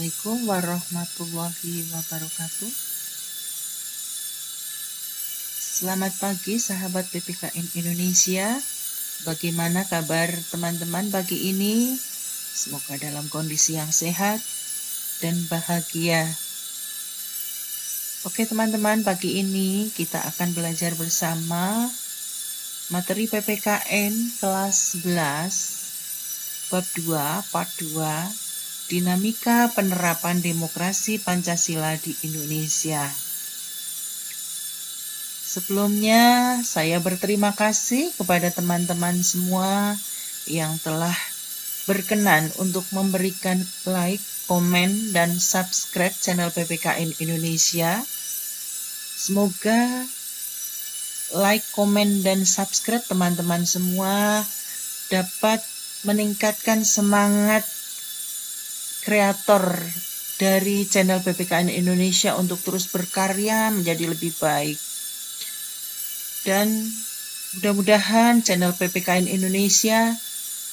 Assalamualaikum warahmatullahi wabarakatuh. Selamat pagi sahabat PPKN Indonesia. Bagaimana kabar teman-teman pagi ini? Semoga dalam kondisi yang sehat dan bahagia. Oke teman-teman, pagi ini kita akan belajar bersama materi PPKN kelas 11 bab 2 part 2 Dinamika penerapan demokrasi Pancasila di Indonesia. Sebelumnya, saya berterima kasih kepada teman-teman semua yang telah berkenan untuk memberikan like, komen, dan subscribe channel PPKN Indonesia. Semoga like, komen, dan subscribe teman-teman semua dapat meningkatkan semangat kreator dari channel PPKN Indonesia untuk terus berkarya menjadi lebih baik. Dan mudah-mudahan channel PPKN Indonesia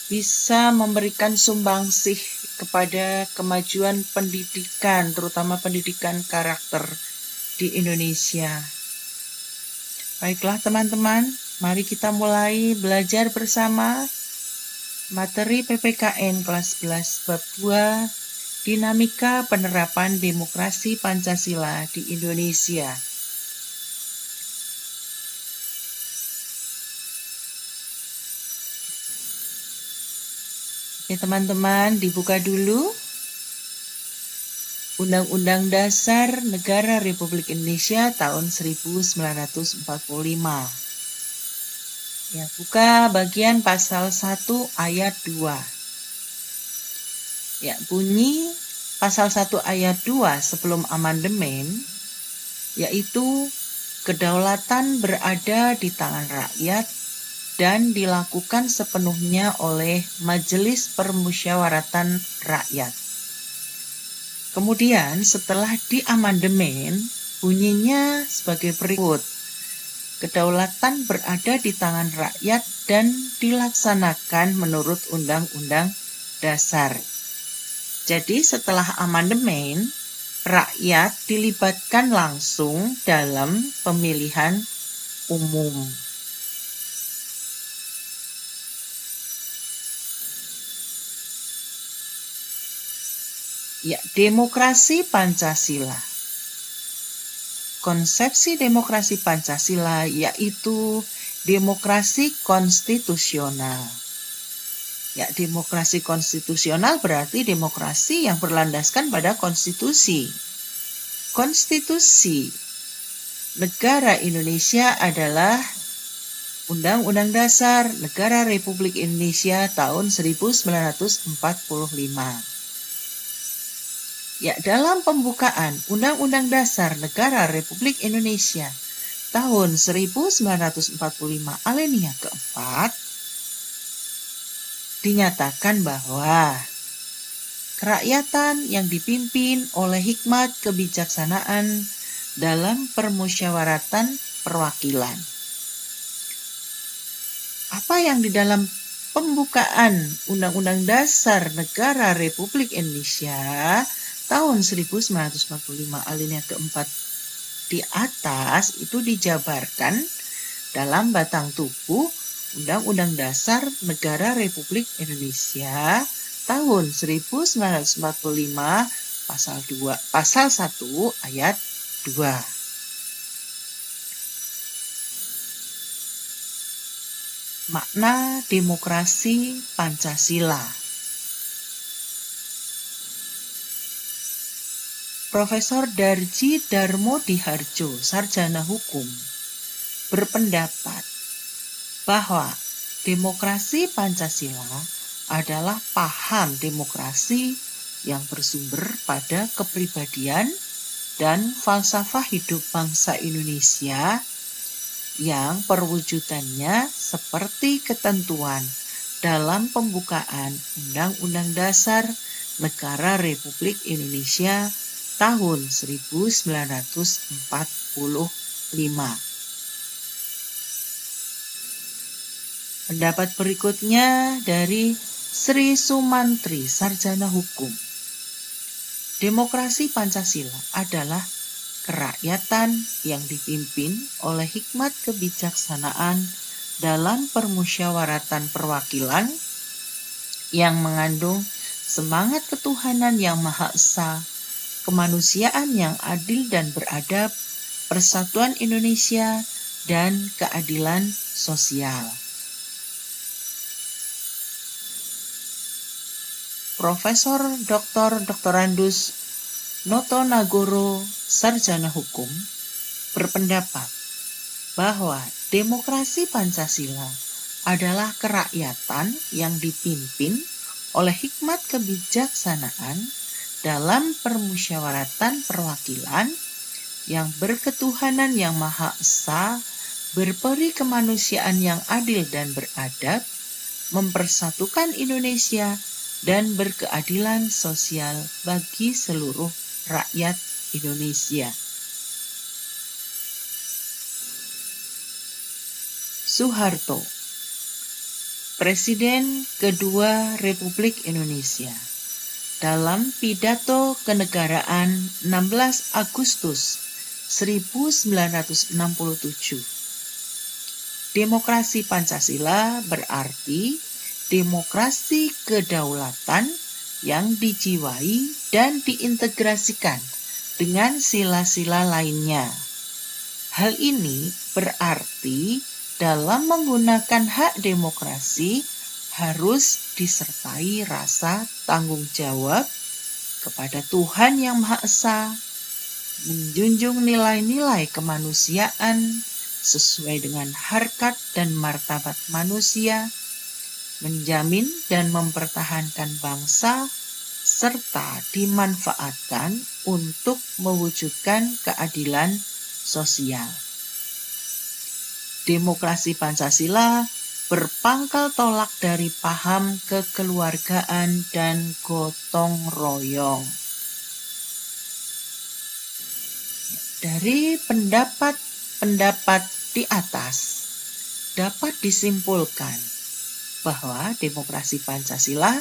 bisa memberikan sumbangsih kepada kemajuan pendidikan, terutama pendidikan karakter di Indonesia. Baiklah teman-teman, mari kita mulai belajar bersama materi PPKN kelas 11 bab 2 Dinamika penerapan demokrasi Pancasila di Indonesia. Oke teman-teman, dibuka dulu Undang-Undang Dasar Negara Republik Indonesia tahun 1945. Ya, buka bagian pasal 1 ayat 2. Ya, bunyi pasal 1 ayat 2 sebelum amandemen, yaitu kedaulatan berada di tangan rakyat dan dilakukan sepenuhnya oleh Majelis Permusyawaratan Rakyat. Kemudian setelah diamandemen, bunyinya sebagai berikut. Kedaulatan berada di tangan rakyat dan dilaksanakan menurut Undang-Undang Dasar. Jadi setelah amandemen, rakyat dilibatkan langsung dalam pemilihan umum. Ya, demokrasi Pancasila. Konsepsi demokrasi Pancasila yaitu demokrasi konstitusional. Ya, demokrasi konstitusional berarti demokrasi yang berlandaskan pada konstitusi. Konstitusi negara Indonesia adalah Undang-Undang Dasar Negara Republik Indonesia tahun 1945. Ya, dalam pembukaan Undang-Undang Dasar Negara Republik Indonesia tahun 1945 alinea keempat dinyatakan bahwa kerakyatan yang dipimpin oleh hikmat kebijaksanaan dalam permusyawaratan perwakilan. Apa yang di dalam pembukaan Undang-Undang Dasar Negara Republik Indonesia tahun 1945 alinea keempat di atas itu dijabarkan dalam batang tubuh Undang-Undang Dasar Negara Republik Indonesia tahun 1945 pasal 1 ayat 2. Makna demokrasi Pancasila. Profesor Darji Darmo Diharjo, sarjana hukum, berpendapat bahwa demokrasi Pancasila adalah paham demokrasi yang bersumber pada kepribadian dan falsafah hidup bangsa Indonesia yang perwujudannya seperti ketentuan dalam pembukaan Undang-Undang Dasar Negara Republik Indonesia tahun 1945. Pendapat berikutnya dari Sri Sumantri, sarjana hukum. Demokrasi Pancasila adalah kerakyatan yang dipimpin oleh hikmat kebijaksanaan dalam permusyawaratan perwakilan yang mengandung semangat ketuhanan yang Maha Esa, kemanusiaan yang adil dan beradab, persatuan Indonesia, dan keadilan sosial. Profesor Dr. Doktorandus Noto Nagoro, sarjana hukum, berpendapat bahwa demokrasi Pancasila adalah kerakyatan yang dipimpin oleh hikmat kebijaksanaan dalam permusyawaratan perwakilan yang berketuhanan yang Maha Esa, berperi kemanusiaan yang adil dan beradab, mempersatukan Indonesia, dan berkeadilan sosial bagi seluruh rakyat Indonesia. Soeharto, Presiden kedua Republik Indonesia, dalam pidato kenegaraan 16 Agustus 1967. Demokrasi Pancasila berarti demokrasi kedaulatan yang dijiwai dan diintegrasikan dengan sila-sila lainnya. Hal ini berarti dalam menggunakan hak demokrasi harus disertai rasa tanggung jawab kepada Tuhan Yang Maha Esa, menjunjung nilai-nilai kemanusiaan sesuai dengan harkat dan martabat manusia, menjamin dan mempertahankan bangsa, serta dimanfaatkan untuk mewujudkan keadilan sosial. Demokrasi Pancasila berpangkal tolak dari paham kekeluargaan dan gotong royong. Dari pendapat-pendapat di atas dapat disimpulkan bahwa demokrasi Pancasila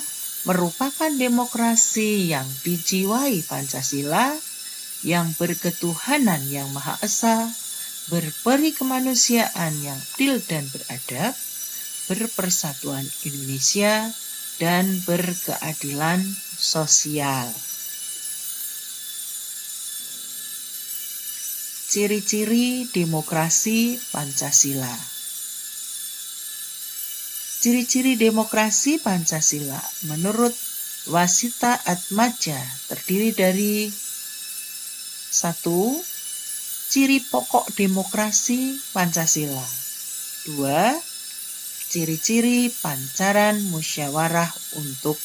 merupakan demokrasi yang dijiwai Pancasila, yang berketuhanan yang Maha Esa, berperi kemanusiaan yang adil dan beradab, berpersatuan Indonesia, dan berkeadilan sosial. Ciri-ciri demokrasi Pancasila. Ciri-ciri demokrasi Pancasila menurut Wasita Atmaja terdiri dari 1. Ciri pokok demokrasi Pancasila. 2. Ciri-ciri pancaran musyawarah untuk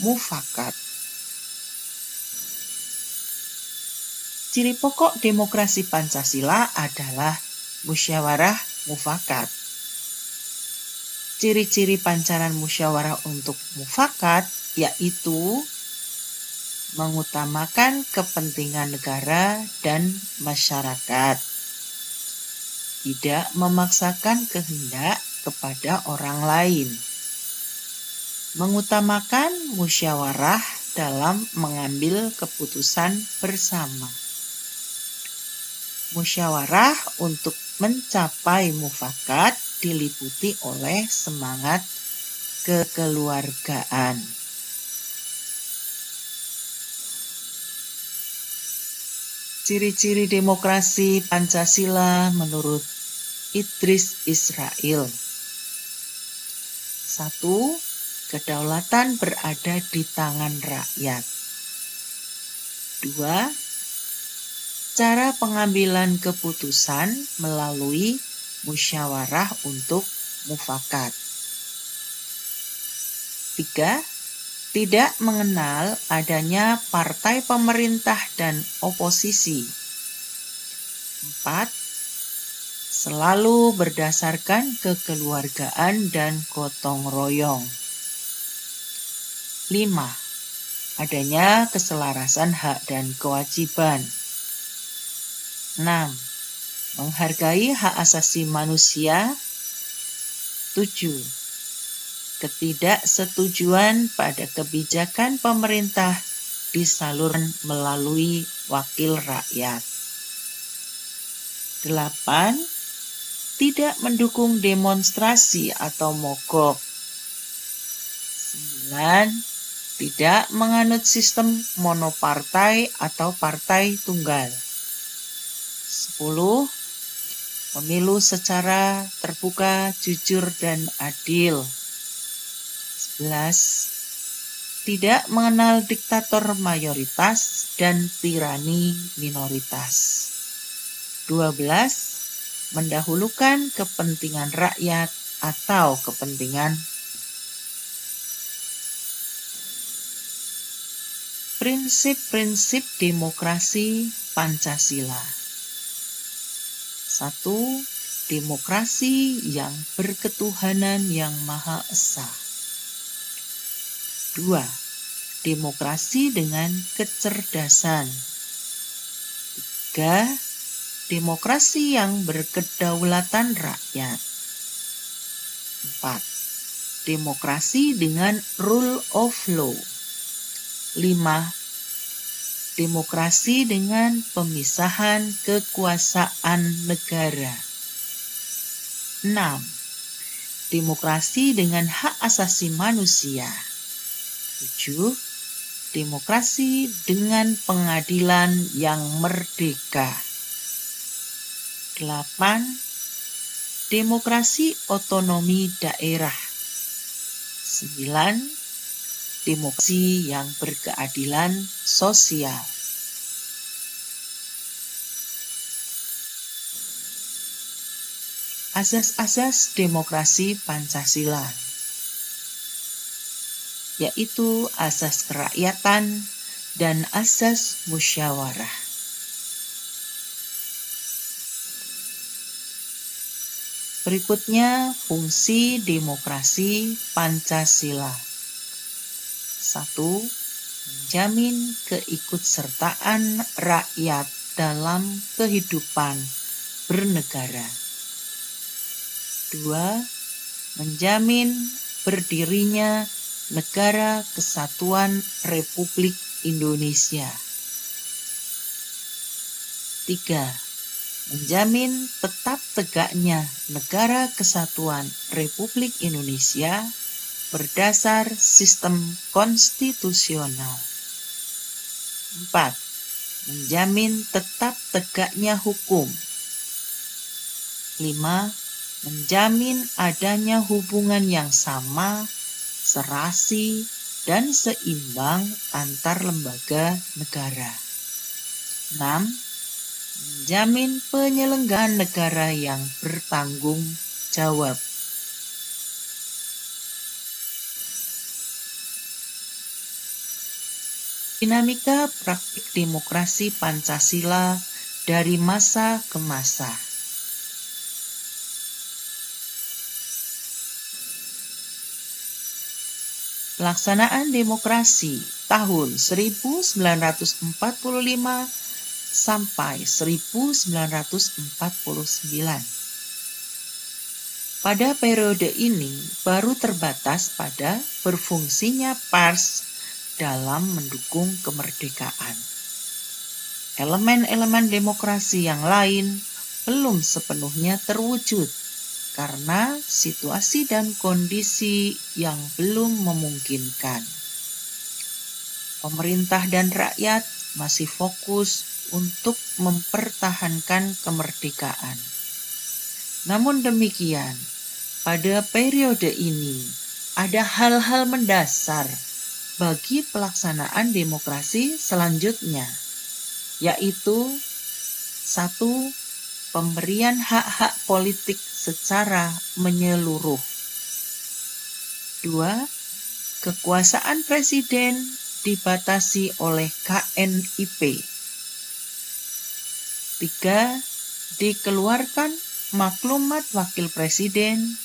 mufakat. Ciri pokok demokrasi Pancasila adalah musyawarah mufakat. Ciri-ciri pancaran musyawarah untuk mufakat yaitu mengutamakan kepentingan negara dan masyarakat, tidak memaksakan kehendak kepada orang lain, mengutamakan musyawarah dalam mengambil keputusan bersama, musyawarah untuk mencapai mufakat diliputi oleh semangat kekeluargaan. Ciri-ciri demokrasi Pancasila menurut Idris Israil. 1. Kedaulatan berada di tangan rakyat. 2. Cara pengambilan keputusan melalui musyawarah untuk mufakat. 3. Tidak mengenal adanya partai pemerintah dan oposisi. 4. Selalu berdasarkan kekeluargaan dan gotong royong. 5. Adanya keselarasan hak dan kewajiban. 6. Menghargai hak asasi manusia. 7. Ketidaksetujuan pada kebijakan pemerintah disalurkan melalui wakil rakyat. 8. Tidak mendukung demonstrasi atau mogok. 9. Tidak menganut sistem monopartai atau partai tunggal. 10. Pemilu secara terbuka, jujur, dan adil. 11. Tidak mengenal diktator mayoritas dan tirani minoritas. 12. Mendahulukan kepentingan rakyat atau kepentingan. Prinsip-prinsip demokrasi Pancasila. 1. Demokrasi yang berketuhanan yang Maha Esa. 2. Demokrasi dengan kecerdasan. 3. Demokrasi yang berkedaulatan rakyat. 4. Demokrasi dengan rule of law. 5. Demokrasi dengan pemisahan kekuasaan negara. 6. Demokrasi dengan hak asasi manusia. 7. Demokrasi dengan pengadilan yang merdeka. 8. Demokrasi otonomi daerah. 9. Demokrasi yang berkeadilan sosial. Asas-asas demokrasi Pancasila, yaitu asas kerakyatan dan asas musyawarah. Berikutnya, fungsi demokrasi Pancasila. 1. Menjamin keikutsertaan rakyat dalam kehidupan bernegara. 2. Menjamin berdirinya Negara Kesatuan Republik Indonesia. 3. Menjamin tetap tegaknya Negara Kesatuan Republik Indonesia berdasar sistem konstitusional. 4. Menjamin tetap tegaknya hukum. 5. Menjamin adanya hubungan yang sama, serasi, dan seimbang antar lembaga negara. 6. Menjamin penyelenggaraan negara yang bertanggung jawab. Dinamika praktik demokrasi Pancasila dari masa ke masa. Pelaksanaan demokrasi tahun 1945 sampai 1949. Pada periode ini baru terbatas pada berfungsinya pers dalam mendukung kemerdekaan. Elemen-elemen demokrasi yang lain belum sepenuhnya terwujud karena situasi dan kondisi yang belum memungkinkan. Pemerintah dan rakyat masih fokus untuk mempertahankan kemerdekaan. Namun demikian, pada periode ini ada hal-hal mendasar bagi pelaksanaan demokrasi selanjutnya, yaitu 1. Pemberian hak-hak politik secara menyeluruh. 2. Kekuasaan presiden dibatasi oleh KNIP. 3. Dikeluarkan maklumat wakil presiden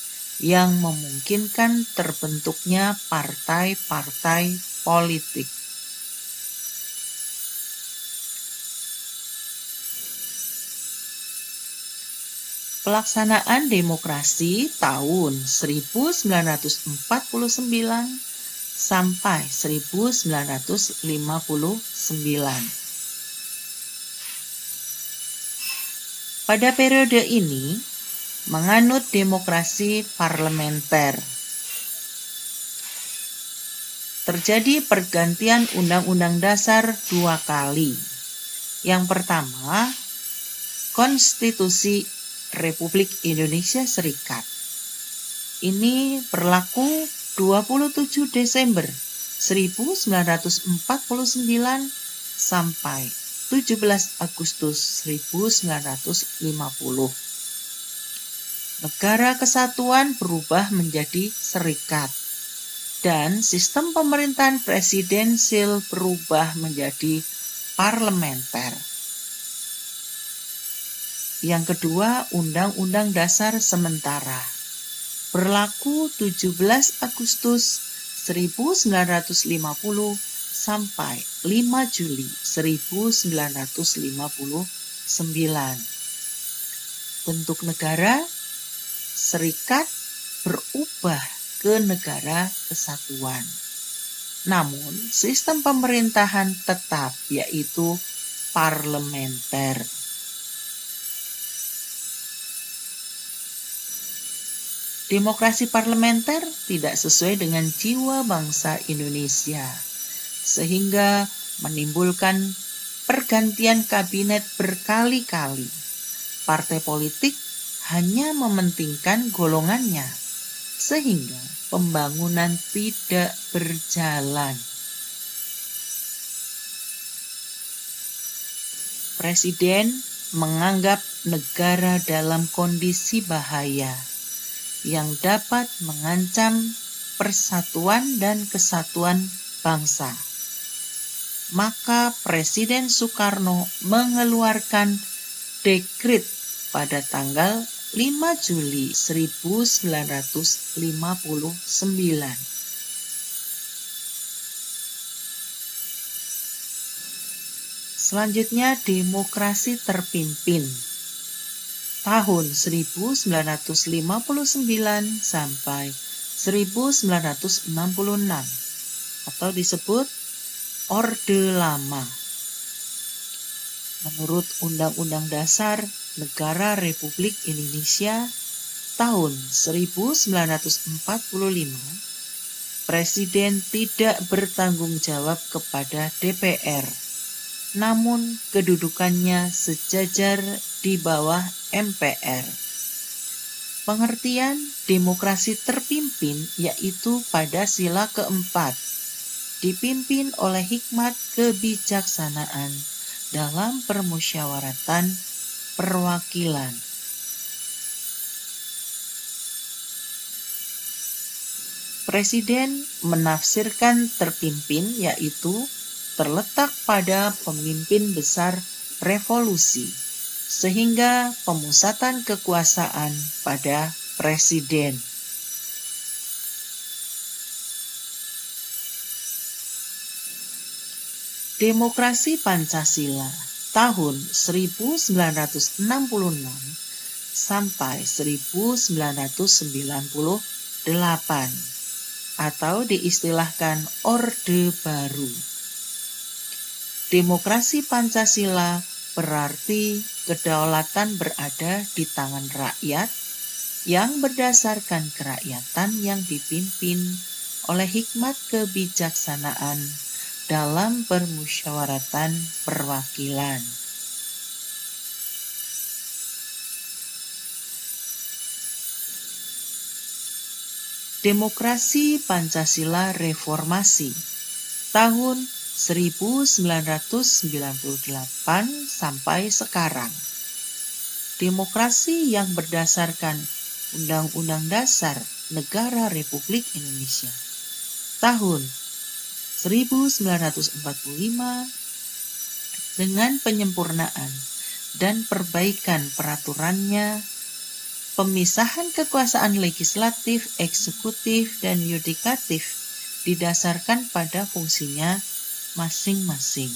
yang memungkinkan terbentuknya partai-partai politik. Pelaksanaan demokrasi tahun 1949 sampai 1959. Pada periode ini menganut demokrasi parlementer. Terjadi pergantian Undang-Undang Dasar 2 kali. Yang pertama, Konstitusi Republik Indonesia Serikat. Ini berlaku 27 Desember 1949 sampai 17 Agustus 1950. Negara kesatuan berubah menjadi serikat, dan sistem pemerintahan presidensil berubah menjadi parlementer. Yang kedua, Undang-Undang Dasar Sementara. Berlaku 17 Agustus 1950 sampai 5 Juli 1959. Bentuk negara, serikat berubah ke negara kesatuan. Namun, sistem pemerintahan tetap, yaitu parlementer. Demokrasi parlementer tidak sesuai dengan jiwa bangsa Indonesia, sehingga menimbulkan pergantian kabinet berkali-kali. Partai politik hanya mementingkan golongannya, sehingga pembangunan tidak berjalan. Presiden menganggap negara dalam kondisi bahaya yang dapat mengancam persatuan dan kesatuan bangsa. Maka Presiden Soekarno mengeluarkan dekret pada tanggal 5 Juli 1959. Selanjutnya, demokrasi terpimpin. Tahun 1959 sampai 1966 atau disebut Orde Lama. Menurut Undang-Undang Dasar Negara Republik Indonesia tahun 1945, Presiden tidak bertanggung jawab kepada DPR, namun kedudukannya sejajar di bawah MPR. Pengertian demokrasi terpimpin yaitu pada sila keempat, dipimpin oleh hikmat kebijaksanaan dalam permusyawaratan perwakilan. Presiden menafsirkan terpimpin yaitu terletak pada pemimpin besar revolusi, sehingga pemusatan kekuasaan pada presiden. Demokrasi Pancasila tahun 1966 sampai 1998 atau diistilahkan Orde Baru. Demokrasi Pancasila berarti kedaulatan berada di tangan rakyat yang berdasarkan kerakyatan yang dipimpin oleh hikmat kebijaksanaan dalam permusyawaratan perwakilan. Demokrasi Pancasila Reformasi tahun 1998 sampai sekarang. Demokrasi yang berdasarkan Undang-Undang Dasar Negara Republik Indonesia tahun 1945 dengan penyempurnaan dan perbaikan peraturannya, pemisahan kekuasaan legislatif, eksekutif, dan yudikatif didasarkan pada fungsinya masing-masing.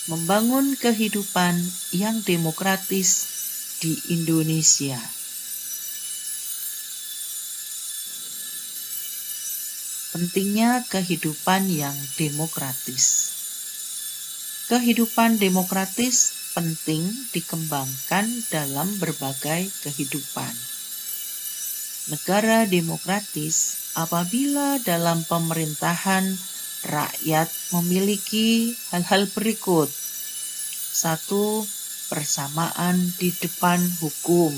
Membangun kehidupan yang demokratis di Indonesia. Pentingnya kehidupan yang demokratis. Kehidupan demokratis penting dikembangkan dalam berbagai kehidupan. Negara demokratis apabila dalam pemerintahan rakyat memiliki hal-hal berikut. 1. Persamaan di depan hukum.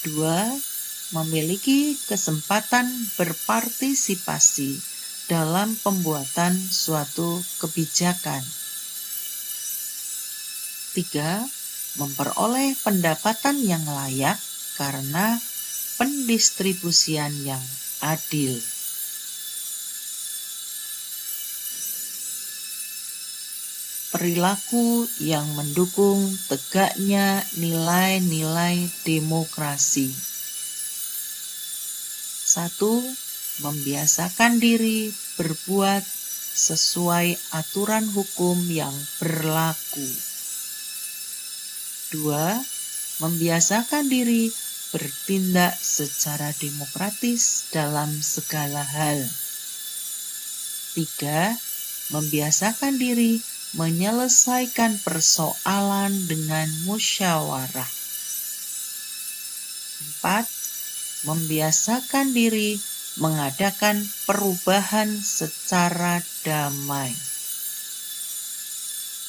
2. Memiliki kesempatan berpartisipasi dalam pembuatan suatu kebijakan. 3. Memperoleh pendapatan yang layak karena pendistribusian yang adil. Perilaku yang mendukung tegaknya nilai-nilai demokrasi. 1. Membiasakan diri berbuat sesuai aturan hukum yang berlaku. 2. Membiasakan diri bertindak secara demokratis dalam segala hal. 3. Membiasakan diri menyelesaikan persoalan dengan musyawarah. 4. Membiasakan diri mengadakan perubahan secara damai.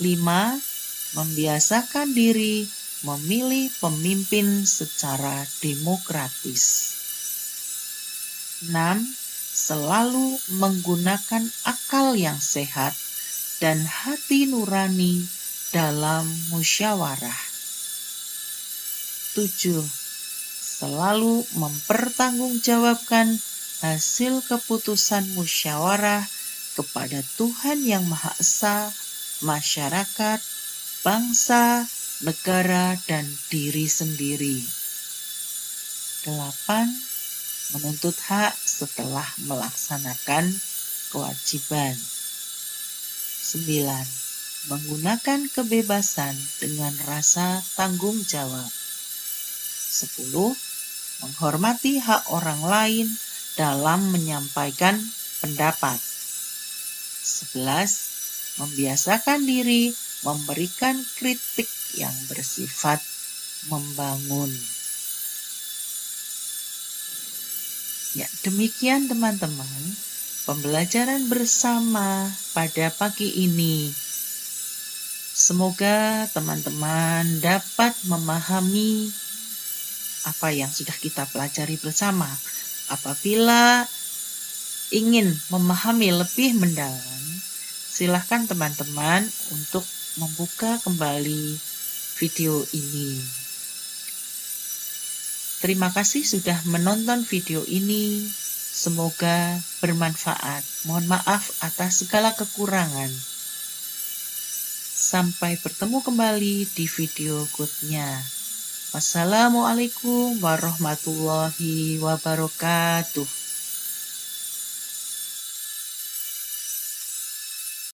5. Membiasakan diri memilih pemimpin secara demokratis. 6. Selalu menggunakan akal yang sehat dan hati nurani dalam musyawarah. 7. Selalu mempertanggungjawabkan hasil keputusan musyawarah kepada Tuhan Yang Maha Esa, masyarakat, bangsa, negara, dan diri sendiri. 8. Menuntut hak setelah melaksanakan kewajiban. 9. Menggunakan kebebasan dengan rasa tanggung jawab. 10. Menghormati hak orang lain dalam menyampaikan pendapat. 11. Membiasakan diri memberikan kritik yang bersifat membangun. Ya, demikian teman-teman pembelajaran bersama pada pagi ini. Semoga teman-teman dapat memahami apa yang sudah kita pelajari bersama. Apabila ingin memahami lebih mendalam, silakan teman-teman untuk membuka kembali video ini. Terima kasih sudah menonton video ini. Semoga bermanfaat. Mohon maaf atas segala kekurangan. Sampai bertemu kembali di video berikutnya. Wassalamualaikum warahmatullahi wabarakatuh.